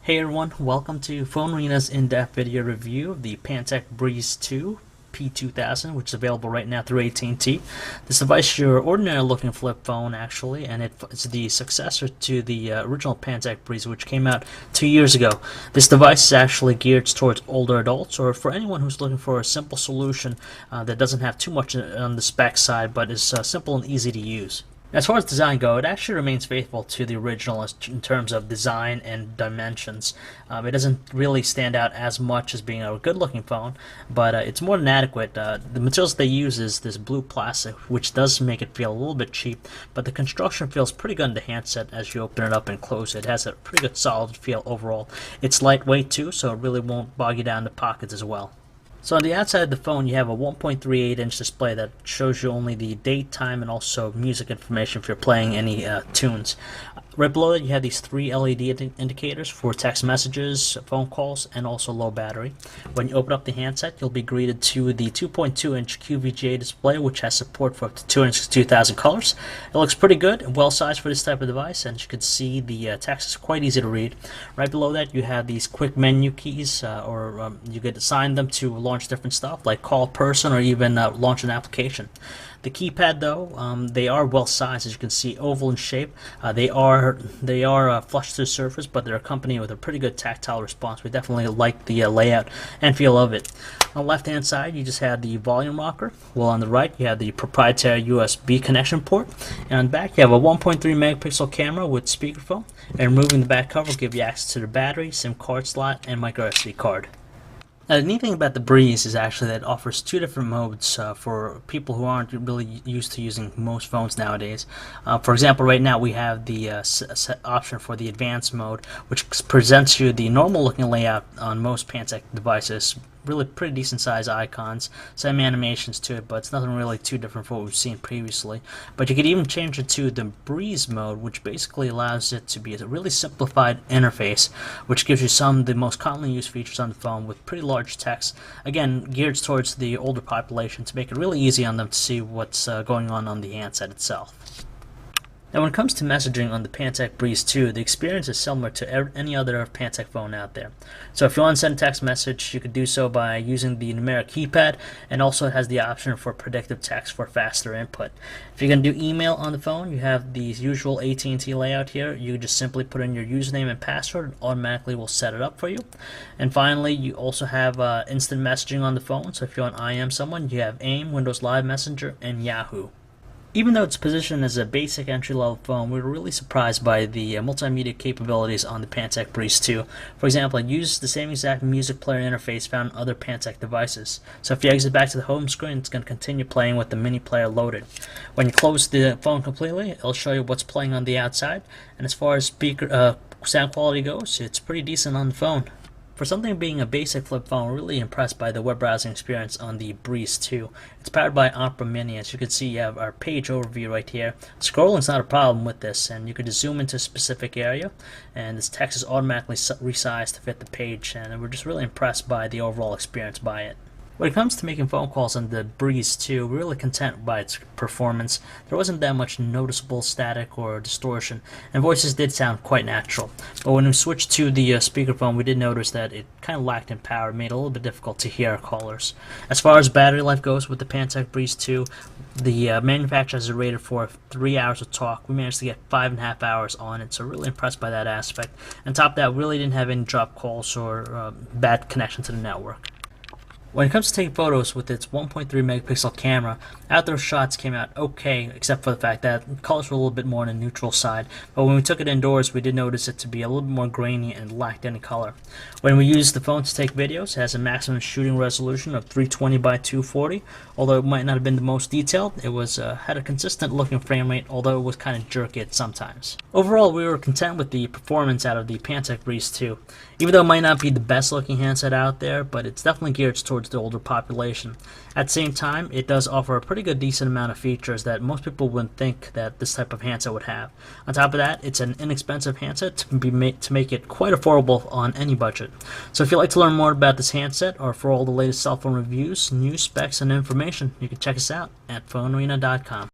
Hey everyone, welcome to Phone Arena's in-depth video review of the Pantech Breeze 2 P2000, which is available right now through AT&T. This device is your ordinary looking flip phone actually, and it's the successor to the original Pantech Breeze, which came out 2 years ago. This device is actually geared towards older adults, or for anyone who's looking for a simple solution that doesn't have too much on the spec side, but is simple and easy to use. As far as design go, it actually remains faithful to the original in terms of design and dimensions. It doesn't really stand out as much as being a good-looking phone, but it's more than adequate. The materials they use is this blue plastic, which does make it feel a little bit cheap, but the construction feels pretty good in the handset as you open it up and close it. It has a pretty good solid feel overall. It's lightweight too, so it really won't bog you down the pockets as well. So on the outside of the phone, you have a 1.38-inch display that shows you only the date, time, and also music information if you're playing any tunes. Right below that, you have these three LED indicators for text messages, phone calls, and also low battery. When you open up the handset, you'll be greeted to the 2.2-inch QVGA display, which has support for up to 262,000 colors. It looks pretty good and well sized for this type of device, and as you can see, the text is quite easy to read. Right below that, you have these quick menu keys, you could assign them to launch different stuff, like call a person or even launch an application. The keypad, though, they are well sized, as you can see, oval in shape. They are flush to the surface, but they're accompanied with a pretty good tactile response. We definitely like the layout and feel of it. On the left-hand side, you just have the volume rocker, while on the right, you have the proprietary USB connection port. And on the back, you have a 1.3 megapixel camera with speakerphone, and removing the back cover will give you access to the battery, SIM card slot, and micro SD card. Now, the neat thing about the Breeze is actually that it offers two different modes for people who aren't really used to using most phones nowadays. For example, right now we have the option for the advanced mode, which presents you the normal looking layout on most Pantech devices. Really pretty decent sized icons, some animations to it, but it's nothing really too different from what we've seen previously. But you could even change it to the Breeze mode, which basically allows it to be a really simplified interface, which gives you some of the most commonly used features on the phone with pretty large text, again geared towards the older population to make it really easy on them to see what's going on the handset itself. Now, when it comes to messaging on the Pantech Breeze 2, the experience is similar to any other Pantech phone out there. So if you want to send a text message, you could do so by using the numeric keypad, and also it has the option for predictive text for faster input. If you're going to do email on the phone, you have the usual AT&T layout here. You just simply put in your username and password, and automatically will set it up for you. And finally, you also have instant messaging on the phone. So if you want to IM someone, you have AIM, Windows Live Messenger, and Yahoo. Even though it's positioned as a basic entry-level phone, we were really surprised by the multimedia capabilities on the Pantech Breeze 2. For example, it uses the same exact music player interface found on other Pantech devices. So if you exit back to the home screen, it's going to continue playing with the mini player loaded. When you close the phone completely, it'll show you what's playing on the outside. And as far as speaker sound quality goes, it's pretty decent on the phone. For something being a basic flip phone, we're really impressed by the web browsing experience on the Breeze 2. It's powered by Opera Mini. As you can see, you have our page overview right here. Scrolling's not a problem with this, and you can just zoom into a specific area, and this text is automatically resized to fit the page, and we're just really impressed by the overall experience by it. When it comes to making phone calls on the Breeze 2, we're really content by its performance. There wasn't that much noticeable static or distortion, and voices did sound quite natural. But when we switched to the speakerphone, we did notice that it kind of lacked in power. It made it a little bit difficult to hear our callers. As far as battery life goes with the Pantech Breeze 2, the manufacturer has it rated for 3 hours of talk. We managed to get 5.5 hours on it, so really impressed by that aspect. And top of that, we really didn't have any drop calls or bad connection to the network. When it comes to taking photos with its 1.3 megapixel camera, outdoor shots came out okay, except for the fact that colors were a little bit more on the neutral side. But when we took it indoors, we did notice it to be a little bit more grainy and lacked any color. When we used the phone to take videos, it has a maximum shooting resolution of 320 by 240. Although it might not have been the most detailed, it was had a consistent looking frame rate, although it was kind of jerky at sometimes. Overall, we were content with the performance out of the Pantech Breeze 2. Even though it might not be the best looking handset out there, but it's definitely geared towards the older population. At the same time, it does offer a pretty good decent amount of features that most people wouldn't think that this type of handset would have. On top of that, it's an inexpensive handset to make it quite affordable on any budget. So if you'd like to learn more about this handset, or for all the latest cell phone reviews, news, specs, and information, you can check us out at phonearena.com.